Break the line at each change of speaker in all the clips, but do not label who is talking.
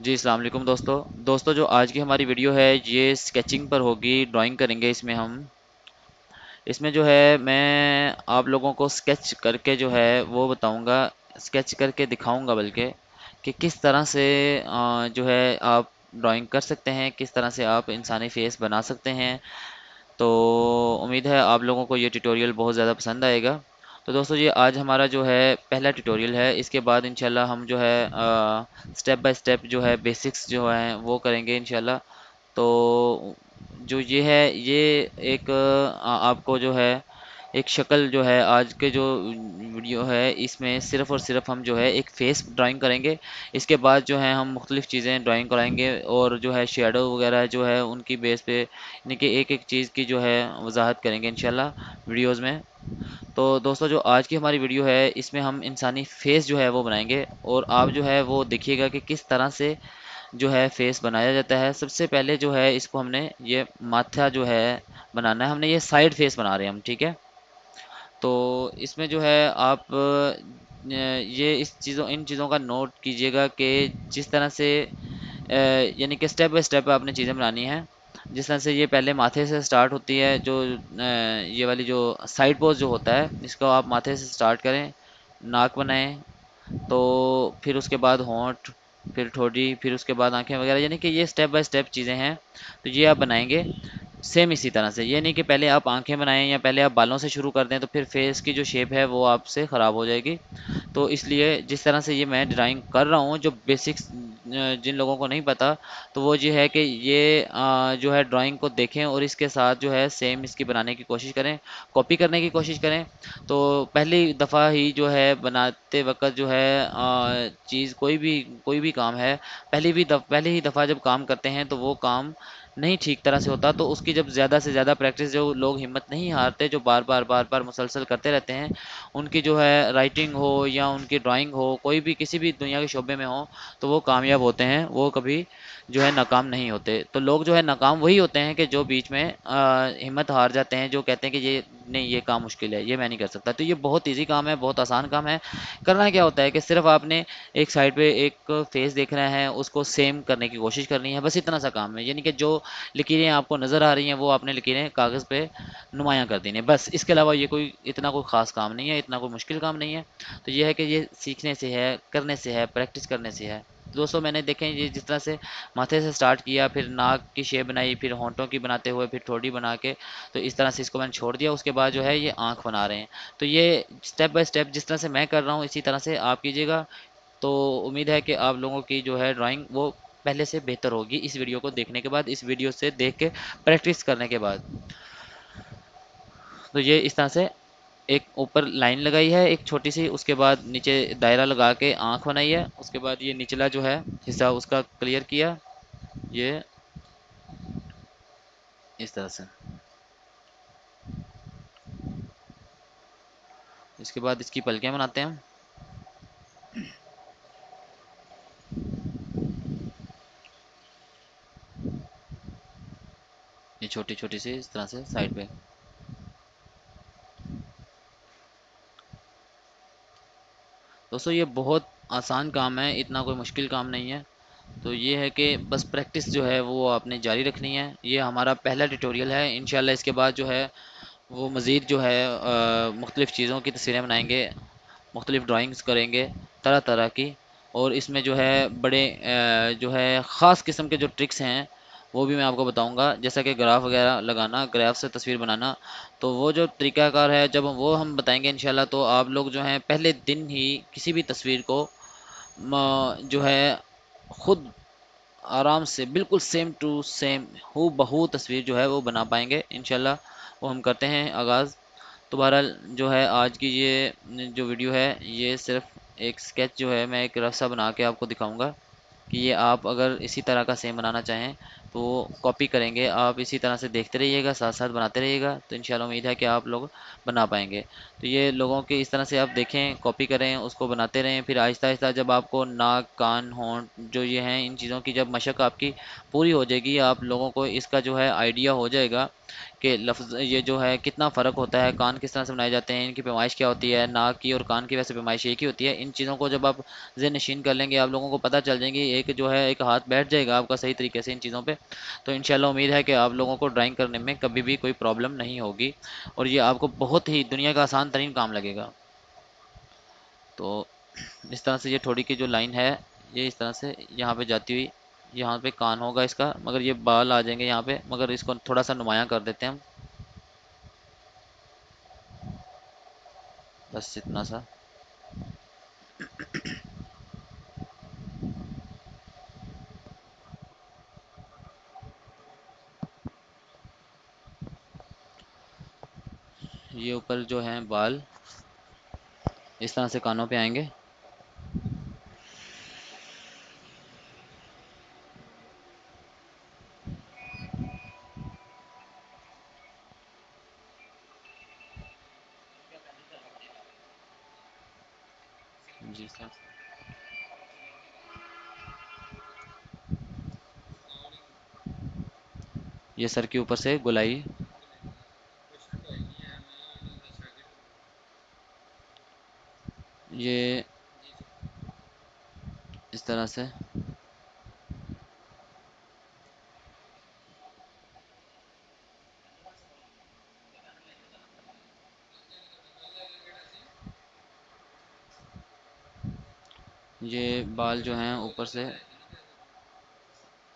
जी अस्सलाम वालेकुम दोस्तों जो आज की हमारी वीडियो है ये स्केचिंग पर होगी। ड्राइंग करेंगे इसमें जो है मैं आप लोगों को स्केच करके जो है वो बताऊंगा, स्केच करके दिखाऊंगा बल्कि कि किस तरह से जो है आप ड्राइंग कर सकते हैं, किस तरह से आप इंसानी फेस बना सकते हैं। तो उम्मीद है आप लोगों को ये ट्यूटोरियल बहुत ज़्यादा पसंद आएगा। तो दोस्तों ये आज हमारा जो है पहला ट्यूटोरियल है। इसके बाद इंशाल्लाह हम जो है स्टेप बाय स्टेप जो है बेसिक्स जो हैं वो करेंगे इंशाल्लाह। तो जो ये है ये एक आपको जो है एक शक्ल जो है आज के जो वीडियो है इसमें सिर्फ़ और सिर्फ हम जो है एक फेस ड्राइंग करेंगे। इसके बाद जो है हम मुख्तलिफ़ चीज़ें ड्राइंग कराएंगे और जो है शेडो वगैरह जो है उनकी बेस पे यानी कि एक एक चीज़ की जो है वजाहत करेंगे इंशाल्लाह वीडियोज़ में। तो दोस्तों जो आज की हमारी वीडियो है इसमें हम इंसानी फेस जो है वो बनाएंगे और आप जो है वो देखिएगा कि किस तरह से जो है फेस बनाया जाता है। सबसे पहले जो है इसको हमने ये माथा जो है बनाना है, हमने ये साइड फेस बना रहे हैं हम, ठीक है। तो इसमें जो है आप ये इस चीज़ों इन चीज़ों का नोट कीजिएगा कि जिस तरह से यानी कि स्टेप बाय स्टेप आपने चीज़ें बनानी हैं। जिस तरह से ये पहले माथे से स्टार्ट होती है, जो ये वाली जो साइड पोज जो होता है इसको आप माथे से स्टार्ट करें, नाक बनाएं, तो फिर उसके बाद होंठ, फिर ठोड़ी, फिर उसके बाद आंखें वगैरह, यानी कि ये स्टेप बाय स्टेप चीज़ें हैं। तो ये आप बनाएंगे सेम इसी तरह से। ये नहीं कि पहले आप आंखें बनाएं या पहले आप बालों से शुरू कर दें, तो फिर फेस की जो शेप है वो आपसे ख़राब हो जाएगी। तो इसलिए जिस तरह से ये मैं ड्राइंग कर रहा हूँ, जो बेसिक्स जिन लोगों को नहीं पता, तो वो ये है कि ये जो है ड्राइंग को देखें और इसके साथ जो है सेम इसकी बनाने की कोशिश करें, कॉपी करने की कोशिश करें। तो पहली दफ़ा ही जो है बनाते वक्त जो है चीज़ कोई भी काम है, पहली ही दफ़ा जब काम करते हैं तो वो काम नहीं ठीक तरह से होता। तो उसकी जब ज़्यादा से ज़्यादा प्रैक्टिस, जो लोग हिम्मत नहीं हारते, जो बार बार मुसलसल करते रहते हैं, उनकी जो है राइटिंग हो या उनकी ड्राइंग हो, कोई भी किसी भी दुनिया के शोबे में हो, तो वो कामयाब होते हैं, वो कभी जो है नाकाम नहीं होते। तो लोग जो है नाकाम वही होते हैं कि जो बीच में हिम्मत हार जाते हैं, जो कहते हैं कि ये नहीं, ये काम मुश्किल है, ये मैं नहीं कर सकता। तो ये बहुत इजी काम है, बहुत आसान काम है। करना क्या होता है कि सिर्फ आपने एक साइड पे एक फेस देखना है, उसको सेम करने की कोशिश करनी है, बस इतना सा काम है। यानी कि जो लकीरें आपको नज़र आ रही हैं वो आपने लकीरें कागज़ पे नुमायाँ कर देनी है, बस। इसके अलावा ये कोई इतना कोई ख़ास काम नहीं है, इतना कोई मुश्किल काम नहीं है। तो ये है कि ये सीखने से है, करने से है, प्रैक्टिस करने से है। तो दोस्तों मैंने देखें ये जिस तरह से माथे से स्टार्ट किया, फिर नाक की शेप बनाई, फिर होंठों की बनाते हुए फिर ठोड़ी बना के, तो इस तरह से इसको मैंने छोड़ दिया। उसके बाद जो है ये आँख बना रहे हैं। तो ये स्टेप बाय स्टेप जिस तरह से मैं कर रहा हूँ इसी तरह से आप कीजिएगा। तो उम्मीद है कि आप लोगों की जो है ड्राइंग वो पहले से बेहतर होगी इस वीडियो को देखने के बाद, इस वीडियो से देख के प्रैक्टिस करने के बाद। तो ये इस तरह से एक ऊपर लाइन लगाई है एक छोटी सी, उसके बाद नीचे दायरा लगा के आँख बनाई है, उसके बाद ये निचला जो है हिस्सा उसका क्लियर किया, ये इस तरह से। इसके बाद इसकी पलकें बनाते हैं हम। ये छोटी छोटी सी इस तरह से साइड पे। दोस्तों ये बहुत आसान काम है, इतना कोई मुश्किल काम नहीं है। तो ये है कि बस प्रैक्टिस जो है वो आपने जारी रखनी है। ये हमारा पहला ट्यूटोरियल है, इंशाल्लाह इसके बाद जो है वो मज़ीद जो है मुख्तलिफ़ चीज़ों की तस्वीरें बनाएंगे, मुख्तलिफ़ ड्राइंग्स करेंगे तरह तरह की। और इसमें जो है बड़े जो है ख़ास किस्म के जो ट्रिक्स हैं वो भी मैं आपको बताऊंगा, जैसा कि ग्राफ वगैरह लगाना, ग्राफ से तस्वीर बनाना। तो वो जो तरीक़ाकार है जब वो हम बताएंगे इंशाल्लाह, तो आप लोग जो हैं पहले दिन ही किसी भी तस्वीर को जो है खुद आराम से बिल्कुल सेम टू सेम हू बहू तस्वीर जो है वो बना पाएंगे इंशाल्लाह। वो हम करते हैं आगाज़। तो बहरहाल जो है आज की ये जो वीडियो है ये सिर्फ एक स्केच जो है, मैं एक रफ सा बना के आपको दिखाऊंगा कि ये आप अगर इसी तरह का सेम बनाना चाहें तो कॉपी करेंगे। आप इसी तरह से देखते रहिएगा, साथ साथ बनाते रहिएगा, तो इंशाल्लाह उम्मीद है कि आप लोग बना पाएंगे। तो ये लोगों के इस तरह से आप देखें, कॉपी करें, उसको बनाते रहें, फिर आहिस्ता आहिस्ता जब आपको नाक, कान, होंठ जो ये हैं इन चीज़ों की जब मशक आपकी पूरी हो जाएगी, आप लोगों को इसका जो है आइडिया हो जाएगा कि लफ्ज़ ये जो है कितना फ़र्क होता है, कान किस तरह से बनाए जाते हैं, इनकी पैमाइश क्या होती है, नाक की और कान की वैसे पैमाइश एक ही होती है। इन चीज़ों को जब आप ज़हन नशीन कर लेंगे, आप लोगों को पता चल जाएंगी एक जो है एक हाथ बैठ जाएगा आपका सही तरीके से इन चीज़ों पे, तो इंशाल्लाह उम्मीद है कि आप लोगों को ड्राइंग करने में कभी भी कोई प्रॉब्लम नहीं होगी और ये आपको बहुत ही दुनिया का आसान तरीन काम लगेगा। तो इस तरह से ये थोड़ी की जो लाइन है ये इस तरह से यहाँ पे जाती हुई, यहाँ पे कान होगा इसका, मगर ये बाल आ जाएंगे यहाँ पे, मगर इसको थोड़ा सा नुमाया कर देते हैं हम, बस इतना सा। ये ऊपर जो है बाल इस तरह से कानों पे आएंगे। जी सर। ये सर के ऊपर से गोलाई, ये इस तरह से। ये बाल जो हैं ऊपर से,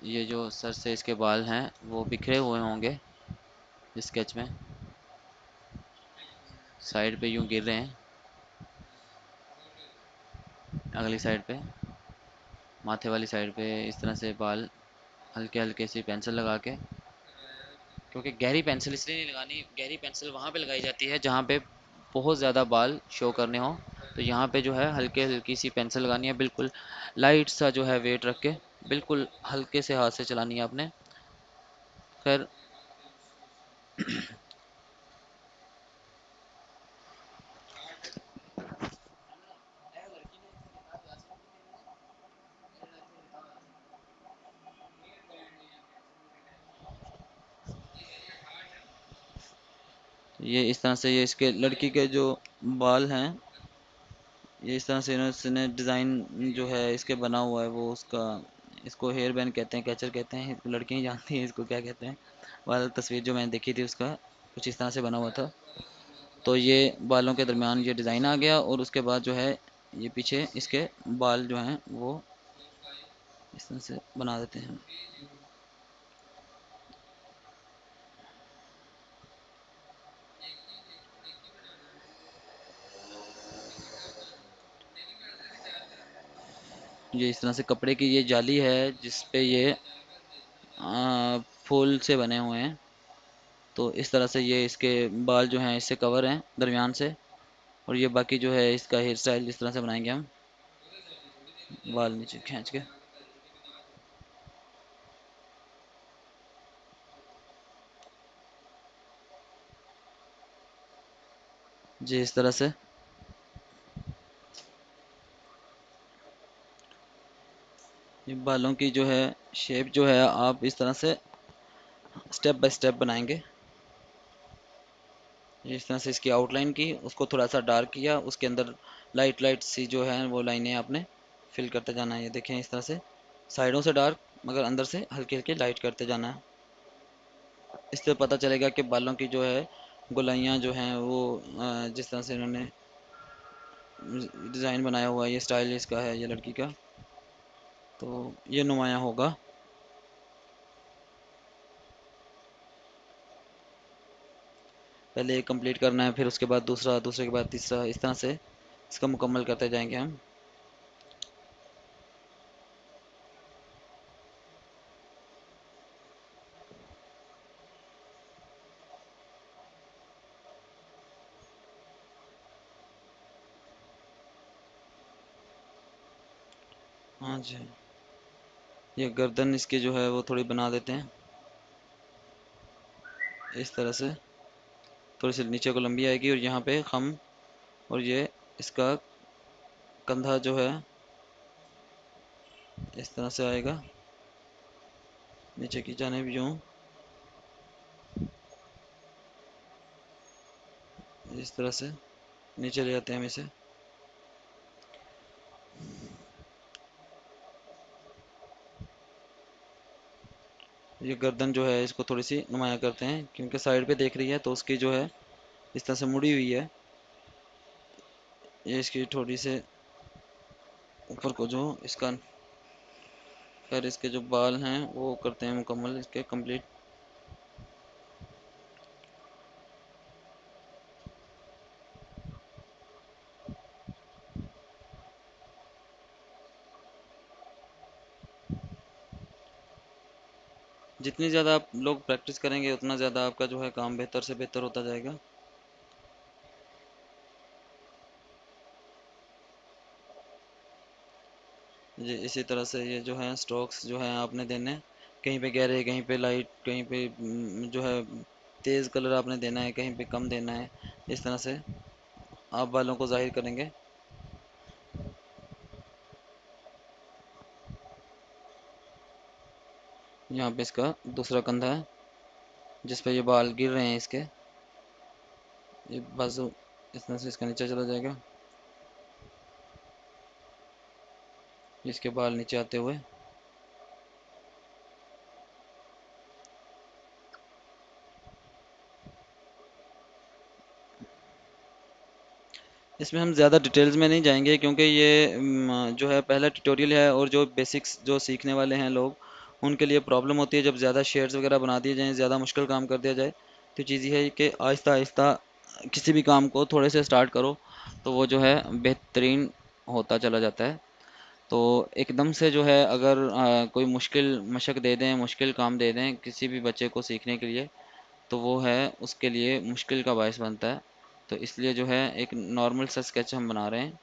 ये जो सर से इसके बाल हैं वो बिखरे हुए होंगे स्केच में, साइड पे यूं गिर रहे हैं, अगली साइड पे माथे वाली साइड पे इस तरह से बाल हल्के हल्के सी पेंसिल लगा के, क्योंकि गहरी पेंसिल इसलिए नहीं लगानी, गहरी पेंसिल वहाँ पे लगाई जाती है जहाँ पे बहुत ज़्यादा बाल शो करने हो, तो यहाँ पे जो है हल्के हल्की सी पेंसिल लगानी है, बिल्कुल लाइट सा जो है वेट रख के, बिल्कुल हल्के से हाथ से चलानी है आपने। खैर ये इस तरह से, ये इसके लड़की के जो बाल हैं ये इस तरह से इन्होंने डिज़ाइन जो है इसके बना हुआ है वो उसका, इसको हेयर बैंड कहते हैं, कैचर कहते हैं, लड़कियां ही जानती हैं इसको क्या कहते हैं। वाला तस्वीर जो मैंने देखी थी उसका कुछ इस तरह से बना हुआ था। तो ये बालों के दरमियान ये डिज़ाइन आ गया और उसके बाद जो है ये पीछे इसके बाल जो हैं वो इस तरह से बना देते हैं। ये इस तरह से कपड़े की ये जाली है जिस पे ये फूल से बने हुए हैं, तो इस तरह से ये इसके बाल जो हैं इससे कवर हैं दरमियान से, और ये बाकी जो है इसका हेयर स्टाइल इस तरह से बनाएंगे हम, बाल नीचे खींच के जी इस तरह से। ये बालों की जो है शेप जो है आप इस तरह से स्टेप बाय स्टेप बनाएंगे। इस तरह से इसकी आउटलाइन की, उसको थोड़ा सा डार्क किया, उसके अंदर लाइट लाइट सी जो है वो लाइनें आपने फिल करते जाना है। ये देखें इस तरह से साइडों से डार्क मगर अंदर से हल्की हल्की लाइट करते जाना है। इससे पता चलेगा कि बालों की जो है गोलाइयाँ जो हैं वो जिस तरह से इन्होंने डिज़ाइन बनाया हुआ है, ये स्टाइल इसका है ये लड़की का, तो ये नुमाया होगा। पहले एक कंप्लीट करना है, फिर उसके बाद दूसरा, दूसरे के बाद तीसरा, इस तरह से इसका मुकम्मल करते जाएंगे हम। हाँ जी, ये गर्दन इसकी जो है वो थोड़ी बना देते हैं इस तरह से, थोड़ी सी नीचे को लंबी आएगी और यहाँ पे खम, और ये इसका कंधा जो है इस तरह से आएगा नीचे की जानिब यूँ, इस तरह से नीचे ले जाते हैं हम इसे।
ये गर्दन जो है इसको थोड़ी सी नुमाया करते हैं, क्योंकि साइड पे देख रही है तो उसकी जो है इस तरह से मुड़ी हुई है। ये इसकी थोड़ी से ऊपर को जो इसका, खैर इसके जो बाल हैं वो करते हैं मुकम्मल इसके कंप्लीट। जितनी ज़्यादा आप लोग प्रैक्टिस करेंगे उतना ज़्यादा आपका जो है काम बेहतर से बेहतर होता जाएगा। ये इसी तरह से ये जो है स्ट्रोक्स जो है आपने देने, कहीं पे गहरे, कहीं पे लाइट, कहीं पे जो है तेज़ कलर आपने देना है, कहीं पे कम देना है। इस तरह से आप बालों को जाहिर करेंगे। यहाँ पे इसका दूसरा कंधा है जिस पे ये बाल गिर रहे हैं इसके, ये बाजू इस तरह से इसका नीचे चला जाएगा, इसके बाल नीचे आते हुए। इसमें हम ज़्यादा डिटेल्स में नहीं जाएंगे क्योंकि ये जो है पहला ट्यूटोरियल है, और जो बेसिक्स जो सीखने वाले हैं लोग उनके लिए प्रॉब्लम होती है जब ज़्यादा शेड्स वगैरह बना दिए जाएँ, ज़्यादा मुश्किल काम कर दिया जाए। तो चीज़ ये है कि आहिस्ता आहिस्ता किसी भी काम को थोड़े से स्टार्ट करो तो वो जो है बेहतरीन होता चला जाता है। तो एकदम से जो है अगर कोई मुश्किल मशक दे दें, मुश्किल काम दे दें किसी भी बच्चे को सीखने के लिए, तो वो है उसके लिए मुश्किल का बायस बनता है। तो इसलिए जो है एक नॉर्मल सा स्केच हम बना रहे हैं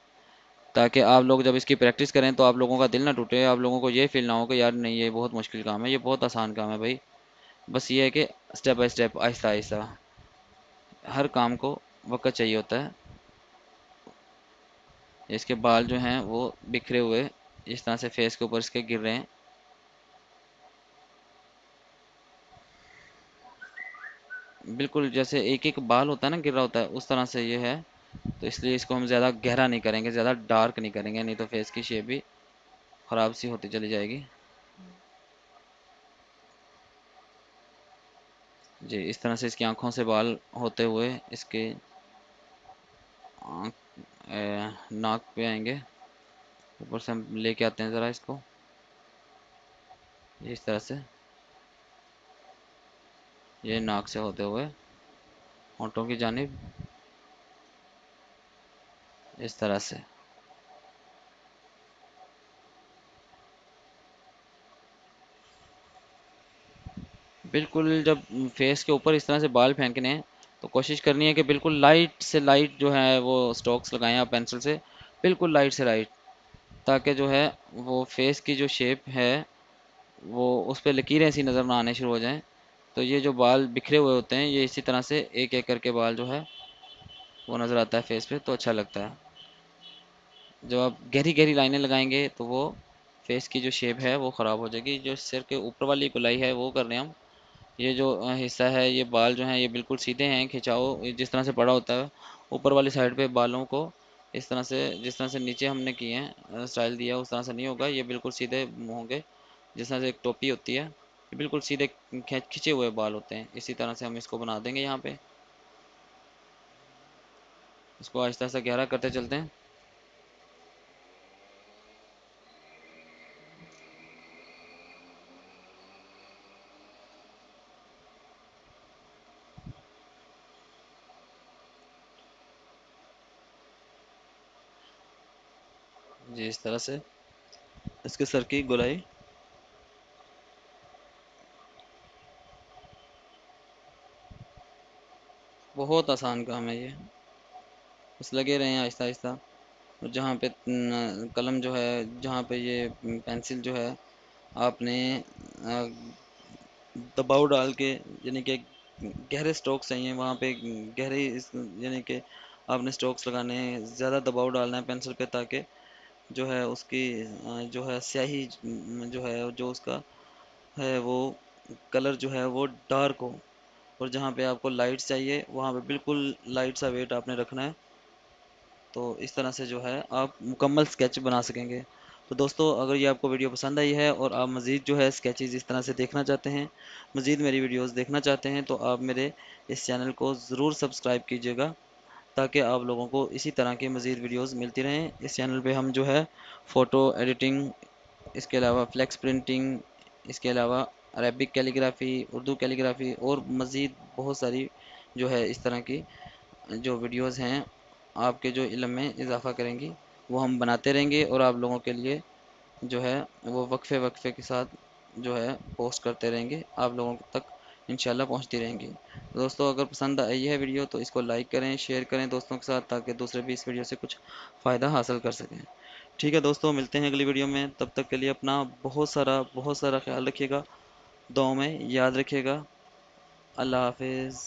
ताकि आप लोग जब इसकी प्रैक्टिस करें तो आप लोगों का दिल ना टूटे, आप लोगों को ये फील ना हो कि यार नहीं ये बहुत मुश्किल काम है, ये बहुत आसान काम है भाई। बस ये है कि step by step Aahista Aahista हर काम को वक्त चाहिए होता है। इसके बाल जो हैं वो बिखरे हुए इस तरह से फेस के ऊपर इसके गिर रहे हैं। बिल्कुल जैसे एक एक बाल होता है ना गिर रहा होता है उस तरह से ये है। तो इसलिए इसको हम ज़्यादा गहरा नहीं करेंगे, ज़्यादा डार्क नहीं करेंगे, नहीं तो फेस की शेप भी ख़राब सी होती चली जाएगी। जी इस तरह से इसकी आंखों से बाल होते हुए इसके आँख नाक पे आएंगे। ऊपर से हम लेके आते हैं ज़रा इसको, ये इस तरह से ये नाक से होते हुए होंठों की जानिब इस तरह से। बिल्कुल जब फेस के ऊपर इस तरह से बाल फेंकने हैं तो कोशिश करनी है कि बिल्कुल लाइट से लाइट जो है वो स्ट्रोक्स लगाएं आप पेंसिल से, बिल्कुल लाइट से लाइट, ताकि जो है वो फेस की जो शेप है वो उस पर लकीरें ऐसी नज़र ना आने शुरू हो जाएं। तो ये जो बाल बिखरे हुए होते हैं ये इसी तरह से एक एक करके बाल जो है वो नज़र आता है फेस पे, तो अच्छा लगता है। जब आप गहरी गहरी लाइनें लगाएंगे तो वो फेस की जो शेप है वो ख़राब हो जाएगी। जो सिर के ऊपर वाली गोलाई है वो कर रहे हैं हम। ये जो हिस्सा है ये बाल जो हैं ये बिल्कुल सीधे हैं, खिंचाव ये जिस तरह से पड़ा होता है ऊपर वाली साइड पे बालों को इस तरह से, जिस तरह से नीचे हमने किए हैं स्टाइल दिया उस तरह से नहीं होगा, ये बिल्कुल सीधे होंगे। जिस तरह से एक टोपी होती है ये बिल्कुल सीधे खिंचे हुए बाल होते हैं, इसी तरह से हम इसको बना देंगे। यहाँ पे इसको आहिस्ता आहिस्ता गहरा करते चलते हैं। जी इस तरह से इसके सर की गोलाई। बहुत आसान काम है ये, बस लगे रहें आहिस्ता आहिस्ता। और जहाँ पे कलम जो है, जहाँ पे ये पेंसिल जो है आपने दबाव डाल के, यानी कि गहरे स्ट्रोक्स चाहिए वहाँ पे, गहरे यानी कि आपने स्ट्रोक्स लगाने हैं, ज़्यादा दबाव डालना है पेंसिल पे ताकि जो है उसकी जो है स्याही जो है जो उसका है वो कलर जो है वो डार्क हो। और जहाँ पे आपको लाइट्स चाहिए वहाँ पे बिल्कुल लाइट सा वेट आपने रखना है। तो इस तरह से जो है आप मुकम्मल स्केच बना सकेंगे। तो दोस्तों, अगर ये आपको वीडियो पसंद आई है और आप मज़ीद जो है स्केचेस इस तरह से देखना चाहते हैं, मज़ीद मेरी वीडियोस देखना चाहते हैं, तो आप मेरे इस चैनल को ज़रूर सब्सक्राइब कीजिएगा, ताकि आप लोगों को इसी तरह की मज़ीद वीडियोस मिलती रहें। इस चैनल पे हम जो है फ़ोटो एडिटिंग, इसके अलावा फ्लेक्स प्रिंटिंग, इसके अलावा अरेबिक कैलीग्राफी, उर्दू कैलीग्राफी और मज़ीद बहुत सारी जो है इस तरह की जो वीडियोस हैं आपके जो इल्म में इजाफ़ा करेंगी, वो हम बनाते रहेंगे और आप लोगों के लिए जो है वो वक्फे वक्फे के साथ जो है पोस्ट करते रहेंगे, आप लोगों तक इंशाल्लाह पहुंचती रहेंगी। तो दोस्तों, अगर पसंद आई है वीडियो तो इसको लाइक करें, शेयर करें दोस्तों के साथ, ताकि दूसरे भी इस वीडियो से कुछ फ़ायदा हासिल कर सकें। ठीक है दोस्तों, मिलते हैं अगली वीडियो में। तब तक के लिए अपना बहुत सारा ख्याल रखिएगा, दुआओं में याद रखिएगा। अल्लाह हाफिज़।